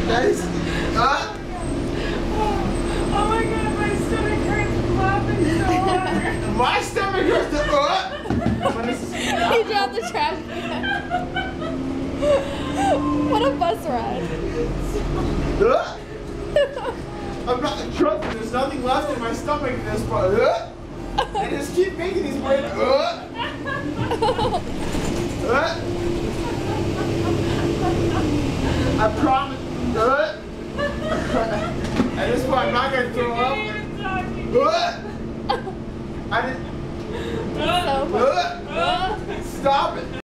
Guys. Oh my god, my stomach hurts from laughing so hard. My stomach hurts. He dropped the trash can. What a bus ride. I'm not trusting. There's nothing left in my stomach at this point. I just keep making these weird. I promise. At this point, I'm not gonna throw up. I didn't. So Stop it.